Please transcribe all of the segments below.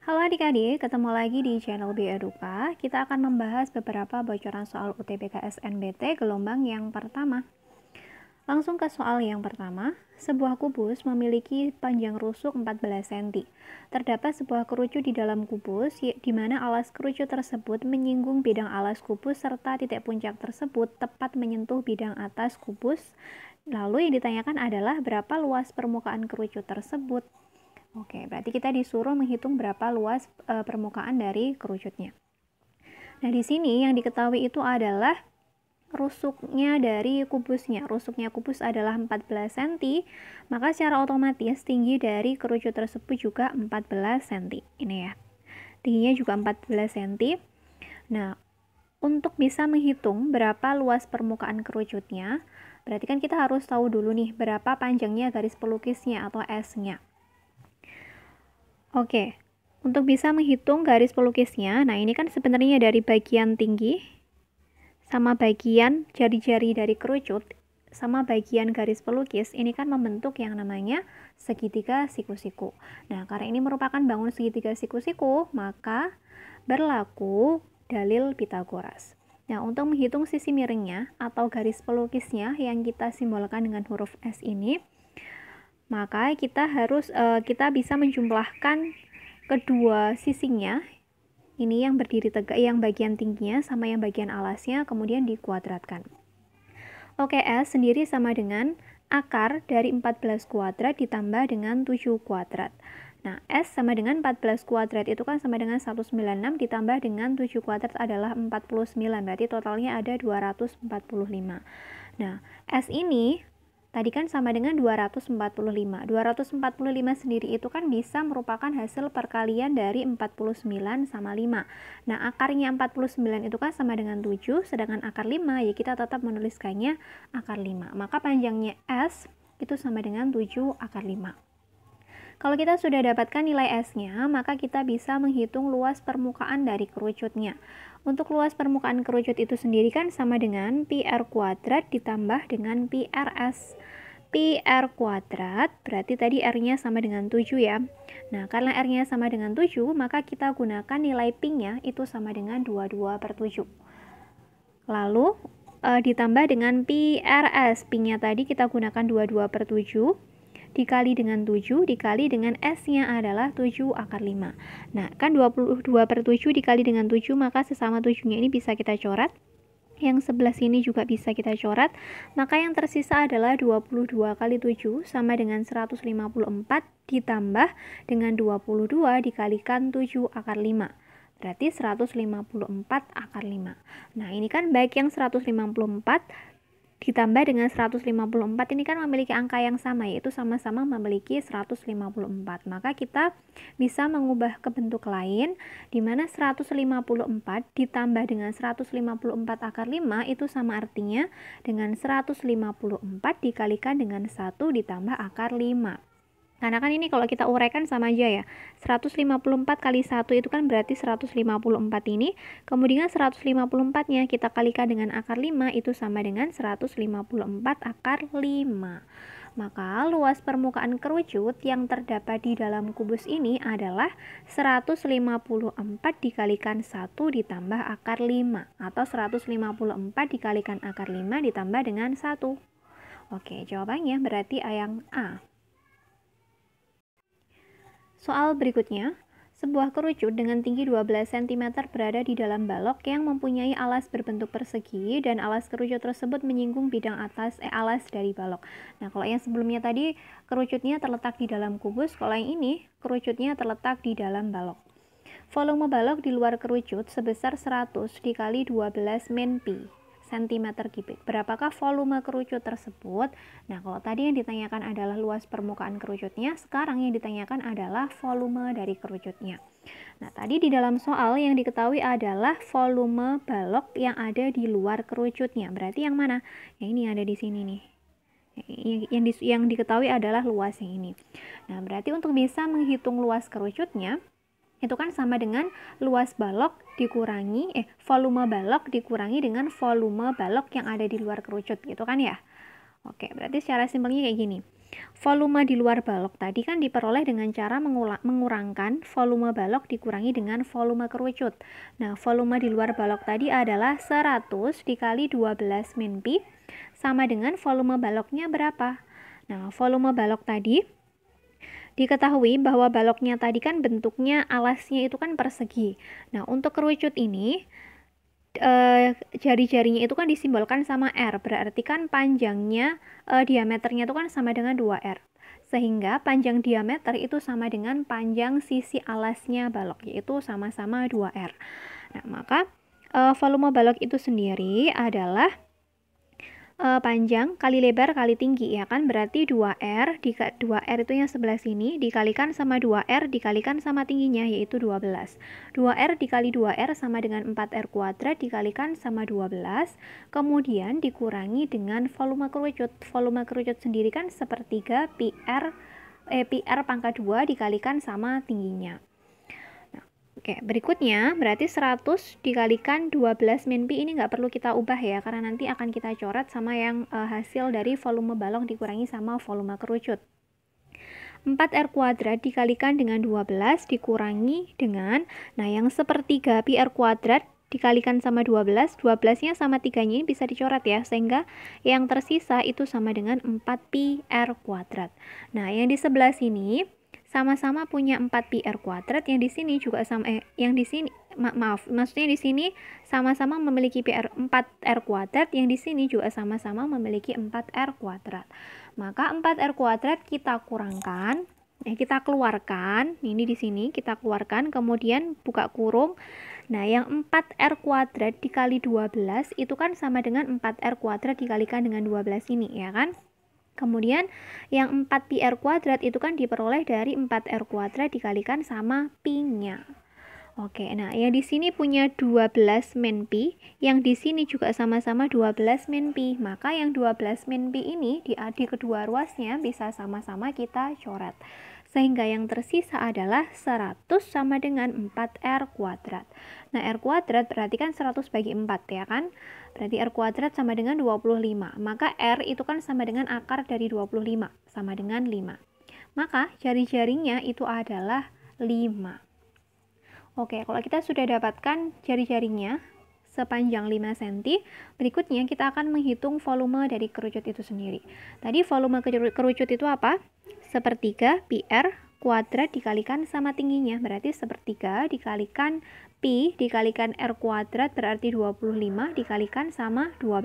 Halo adik-adik, ketemu lagi di channel Bieduka. Kita akan membahas beberapa bocoran soal UTBK SNBT gelombang yang pertama. Langsung ke soal yang pertama. Sebuah kubus memiliki panjang rusuk 14 cm. Terdapat sebuah kerucut di dalam kubus, di mana alas kerucut tersebut menyinggung bidang alas kubus serta titik puncak tersebut tepat menyentuh bidang atas kubus. Lalu yang ditanyakan adalah berapa luas permukaan kerucut tersebut. Oke, berarti kita disuruh menghitung berapa luas permukaan dari kerucutnya. Nah, di sini yang diketahui itu adalah rusuknya dari kubusnya. Rusuknya kubus adalah 14 cm, maka secara otomatis tinggi dari kerucut tersebut juga 14 cm. Ini ya, tingginya juga 14 cm. Nah, untuk bisa menghitung berapa luas permukaan kerucutnya, berarti kan kita harus tahu dulu nih berapa panjangnya garis pelukisnya atau S-nya. Oke, untuk bisa menghitung garis pelukisnya, nah ini kan sebenarnya dari bagian tinggi sama bagian jari-jari dari kerucut sama bagian garis pelukis, ini kan membentuk yang namanya segitiga siku-siku. Nah, karena ini merupakan bangun segitiga siku-siku, maka berlaku dalil Pitagoras. Nah, untuk menghitung sisi miringnya atau garis pelukisnya yang kita simbolkan dengan huruf S ini, maka kita bisa menjumlahkan kedua sisinya, ini yang berdiri tegak, yang bagian tingginya sama yang bagian alasnya, kemudian dikuadratkan. Oke, S sendiri sama dengan akar dari 14 kuadrat ditambah dengan 7 kuadrat. Nah, S sama dengan 14 kuadrat itu kan sama dengan 196 ditambah dengan 7 kuadrat adalah 49, berarti totalnya ada 245. Nah, S ini tadi kan sama dengan 245. 245 sendiri itu kan bisa merupakan hasil perkalian dari 49 sama 5. Nah, akarnya 49 itu kan sama dengan 7, sedangkan akar 5 ya kita tetap menuliskannya akar 5. Maka panjangnya S itu sama dengan 7 akar 5. Kalau kita sudah dapatkan nilai S-nya, maka kita bisa menghitung luas permukaan dari kerucutnya. Untuk luas permukaan kerucut itu sendiri kan sama dengan pi R kuadrat ditambah dengan pi RS. Pi R kuadrat berarti tadi R-nya sama dengan 7 ya. Nah, karena R-nya sama dengan 7, maka kita gunakan nilai pi-nya itu sama dengan 22/7. Lalu ditambah dengan pi RS. Pi-nya tadi kita gunakan 22/7. Dikali dengan 7, dikali dengan S-nya adalah 7 akar 5. Nah, kan 22/7 dikali dengan 7, maka sesama 7-nya ini bisa kita coret. Yang sebelah sini juga bisa kita coret. Maka yang tersisa adalah 22 kali 7 sama dengan 154 ditambah dengan 22 dikalikan 7 akar 5. Berarti 154 akar 5. Nah, ini kan baik yang 154 ditambah dengan 154 ini kan memiliki angka yang sama, yaitu sama-sama memiliki 154. Maka kita bisa mengubah ke bentuk lain, di mana 154 ditambah dengan 154 akar 5 itu sama artinya dengan 154 dikalikan dengan 1 ditambah akar 5. Karena kan ini kalau kita uraikan sama aja ya, 154 kali 1 itu kan berarti 154 ini, kemudian 154-nya kita kalikan dengan akar 5 itu sama dengan 154 akar 5. Maka luas permukaan kerucut yang terdapat di dalam kubus ini adalah 154 dikalikan 1 ditambah akar 5, atau 154 dikalikan akar 5 ditambah dengan 1. Oke, jawabannya berarti yang A. Soal berikutnya, sebuah kerucut dengan tinggi 12 cm berada di dalam balok yang mempunyai alas berbentuk persegi dan alas kerucut tersebut menyinggung bidang alas dari balok. Nah, kalau yang sebelumnya tadi kerucutnya terletak di dalam kubus, kalau yang ini kerucutnya terletak di dalam balok. Volume balok di luar kerucut sebesar 100 dikali 12 min pi cm kubik. Berapakah volume kerucut tersebut? Nah, kalau tadi yang ditanyakan adalah luas permukaan kerucutnya, sekarang yang ditanyakan adalah volume dari kerucutnya. Nah, tadi di dalam soal yang diketahui adalah volume balok yang ada di luar kerucutnya. Berarti yang mana? Yang ini ada di sini nih. Yang diketahui adalah luas yang ini. Nah, berarti untuk bisa menghitung luas kerucutnya, itu kan sama dengan luas balok dikurangi volume balok dikurangi dengan volume balok yang ada di luar kerucut gitu kan ya. Oke, berarti secara simpelnya kayak gini. Volume di luar balok tadi kan diperoleh dengan cara mengurangkan volume balok dikurangi dengan volume kerucut. Nah, volume di luar balok tadi adalah 100 dikali 12 min pi sama dengan volume baloknya berapa? Nah, volume balok tadi diketahui bahwa baloknya tadi kan bentuknya alasnya itu kan persegi. Nah, untuk kerucut ini jari-jarinya itu kan disimbolkan sama R, berarti kan panjangnya diameternya itu kan sama dengan 2R. Sehingga panjang diameter itu sama dengan panjang sisi alasnya balok, yaitu sama-sama 2R. Nah, maka volume balok itu sendiri adalah panjang kali lebar kali tinggi, ya kan? Berarti 2R, 2R itu yang sebelah sini dikalikan sama 2R dikalikan sama tingginya, yaitu 12. 2R dikali 2R sama dengan 4R kuadrat dikalikan sama 12, kemudian dikurangi dengan volume kerucut. Volume kerucut sendiri kan sepertiga PR pangkat 2 dikalikan sama tingginya. Oke, berikutnya berarti 100 dikalikan 12 min pi ini nggak perlu kita ubah ya, karena nanti akan kita coret sama yang hasil dari volume balok dikurangi sama volume kerucut. 4R kuadrat dikalikan dengan 12 dikurangi dengan, nah yang sepertiga pi R kuadrat dikalikan sama 12, 12-nya sama 3-nya ini bisa dicoret ya, sehingga yang tersisa itu sama dengan 4 pi R kuadrat. Nah, yang di sebelah sini sama-sama punya 4 pi R kuadrat, yang di sini juga sama yang di sini maksudnya di sini sama-sama memiliki pi R 4R kuadrat, yang di sini juga sama-sama memiliki 4R kuadrat. Maka 4R kuadrat kita kurangkan, kita keluarkan, ini di sini kita keluarkan, kemudian buka kurung. Nah, yang 4R kuadrat dikali 12 itu kan sama dengan 4R kuadrat dikalikan dengan 12 ini, ya kan? Kemudian yang 4 pi R kuadrat itu kan diperoleh dari 4R kuadrat dikalikan sama pi-nya. Oke, nah yang di sini punya 12 min pi, yang di sini juga sama-sama 12 min pi. Maka yang 12 min pi ini di kedua ruasnya bisa sama-sama kita coret. Sehingga yang tersisa adalah 100 sama dengan 4R kuadrat. Nah, R kuadrat berarti kan 100 bagi 4 ya kan? Berarti R kuadrat sama dengan 25. Maka R itu kan sama dengan akar dari 25, sama dengan 5. Maka jari-jarinya itu adalah 5. Oke, kalau kita sudah dapatkan jari-jarinya sepanjang 5 cm, berikutnya kita akan menghitung volume dari kerucut itu sendiri. Tadi volume kerucut itu apa? Sepertiga pi R kuadrat dikalikan sama tingginya, berarti sepertiga dikalikan pi dikalikan R kuadrat berarti 25 dikalikan sama 12.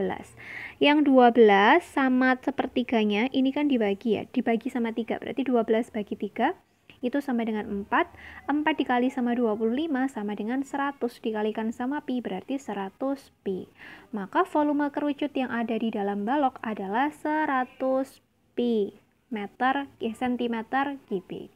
Yang 12 sama sepertiganya ini kan dibagi ya, dibagi sama 3, berarti 12 bagi 3 itu sama dengan 4. 4 dikali sama 25 sama dengan 100 dikalikan sama pi, berarti 100 pi. Maka volume kerucut yang ada di dalam balok adalah 100 pi sentimeter kubik.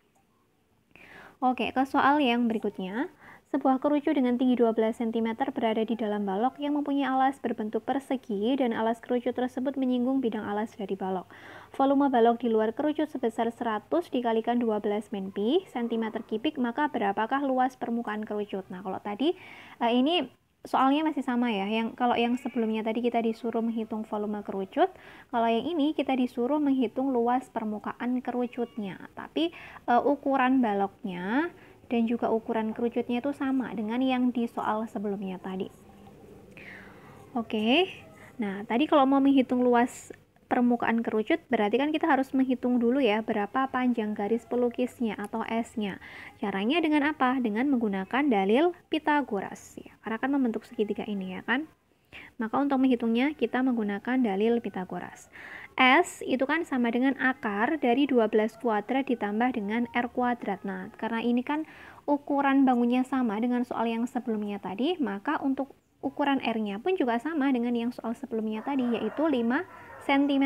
Oke, ke soal yang berikutnya. Sebuah kerucut dengan tinggi 12 cm berada di dalam balok yang mempunyai alas berbentuk persegi dan alas kerucut tersebut menyinggung bidang alas dari balok. Volume balok di luar kerucut sebesar 100 dikalikan 12 min pi cm kubik, maka berapakah luas permukaan kerucut? Nah, kalau tadi ini soalnya masih sama ya. Kalau yang sebelumnya tadi kita disuruh menghitung volume kerucut, kalau yang ini kita disuruh menghitung luas permukaan kerucutnya. Tapi ukuran baloknya dan juga ukuran kerucutnya itu sama dengan yang di soal sebelumnya tadi. Oke, nah tadi kalau mau menghitung luas permukaan kerucut berarti kan kita harus menghitung dulu ya berapa panjang garis pelukisnya atau S-nya. Caranya dengan apa? Dengan menggunakan dalil Pythagoras ya, karena kan membentuk segitiga ini ya kan. Maka untuk menghitungnya kita menggunakan dalil Pythagoras. S itu kan sama dengan akar dari 12 kuadrat ditambah dengan R kuadrat. Nah, karena ini kan ukuran bangunnya sama dengan soal yang sebelumnya tadi, maka untuk ukuran R-nya pun juga sama dengan yang soal sebelumnya tadi, yaitu 5 cm.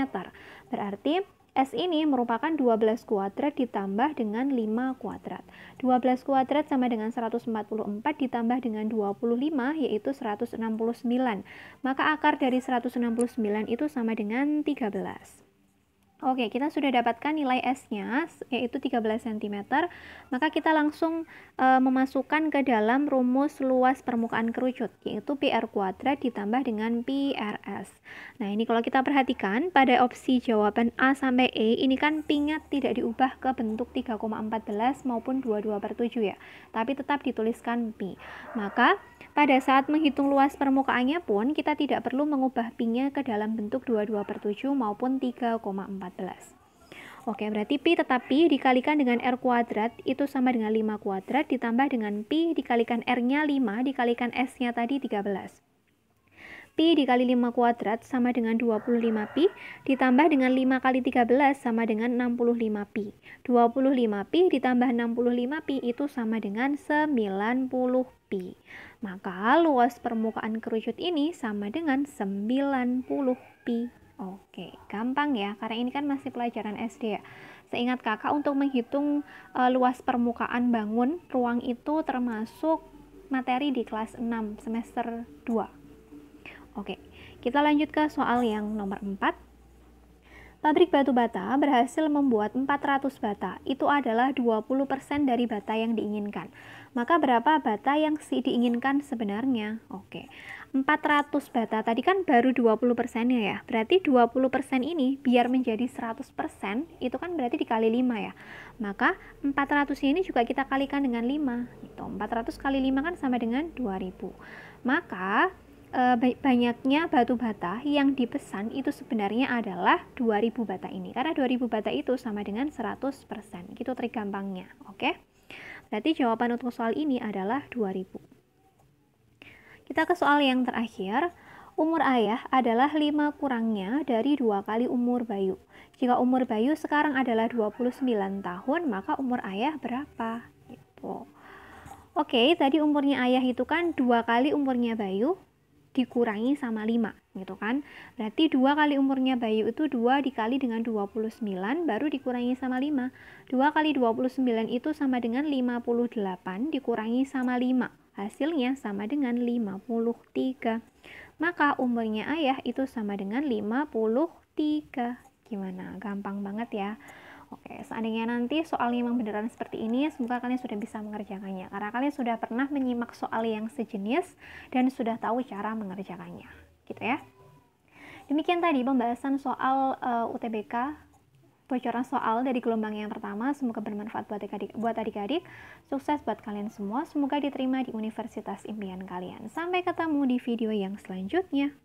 Berarti S ini merupakan 12 kuadrat ditambah dengan 5 kuadrat. 12 kuadrat sama dengan 144 ditambah dengan 25 yaitu 169. Maka akar dari 169 itu sama dengan 13. Oke, kita sudah dapatkan nilai S-nya, yaitu 13 cm. Maka kita langsung memasukkan ke dalam rumus luas permukaan kerucut, yaitu PR kuadrat ditambah dengan PRS. Nah, ini kalau kita perhatikan, pada opsi jawaban A sampai E, ini kan P-nya tidak diubah ke bentuk 3,14 maupun 22/7 ya, tapi tetap dituliskan P. Maka, pada saat menghitung luas permukaannya pun, kita tidak perlu mengubah P-nya ke dalam bentuk 22/7 maupun 3,14. Oke, berarti Pi tetap Pi dikalikan dengan R kuadrat itu sama dengan 5 kuadrat ditambah dengan Pi dikalikan R-nya 5 dikalikan S-nya tadi 13. Pi dikali 5 kuadrat sama dengan 25 Pi ditambah dengan 5 kali 13 sama dengan 65 Pi. 25 Pi ditambah 65 Pi itu sama dengan 90 Pi. Maka luas permukaan kerucut ini sama dengan 90 Pi. Oke, gampang ya, karena ini kan masih pelajaran SD ya. Seingat kakak, untuk menghitung luas permukaan bangun ruang itu termasuk materi di kelas 6 semester 2. Oke, kita lanjut ke soal yang nomor 4. Pabrik batu bata berhasil membuat 400 bata, itu adalah 20% dari bata yang diinginkan. Maka berapa bata yang diinginkan sebenarnya? Oke, 400 bata, tadi kan baru 20%-nya ya, berarti 20% ini biar menjadi 100%, itu kan berarti dikali 5 ya. Maka 400-nya ini juga kita kalikan dengan 5, gitu. 400 kali 5 kan sama dengan 2000. Maka banyaknya batu bata yang dipesan itu sebenarnya adalah 2000 bata ini, karena 2000 bata itu sama dengan 100%, gitu trik gampangnya. Oke, berarti jawaban untuk soal ini adalah 2000. Kita ke soal yang terakhir. Umur ayah adalah 5 kurangnya dari 2 kali umur Bayu. Jika umur Bayu sekarang adalah 29 tahun, maka umur ayah berapa? Gitu. Oke, tadi umurnya ayah itu kan 2 kali umurnya Bayu dikurangi sama 5, gitu kan. Berarti 2 kali umurnya Bayu itu 2 dikali dengan 29 baru dikurangi sama 5. 2 kali 29 itu sama dengan 58 dikurangi sama 5. Hasilnya sama dengan 53. Maka umurnya ayah itu sama dengan 53. Gimana? Gampang banget ya. Oke, seandainya nanti soalnya memang beneran seperti ini, semoga kalian sudah bisa mengerjakannya. Karena kalian sudah pernah menyimak soal yang sejenis dan sudah tahu cara mengerjakannya. Gitu ya. Demikian tadi pembahasan soal UTBK, bocoran soal dari gelombang yang pertama. Semoga bermanfaat buat adik-adik. Sukses buat kalian semua. Semoga diterima di universitas impian kalian. Sampai ketemu di video yang selanjutnya.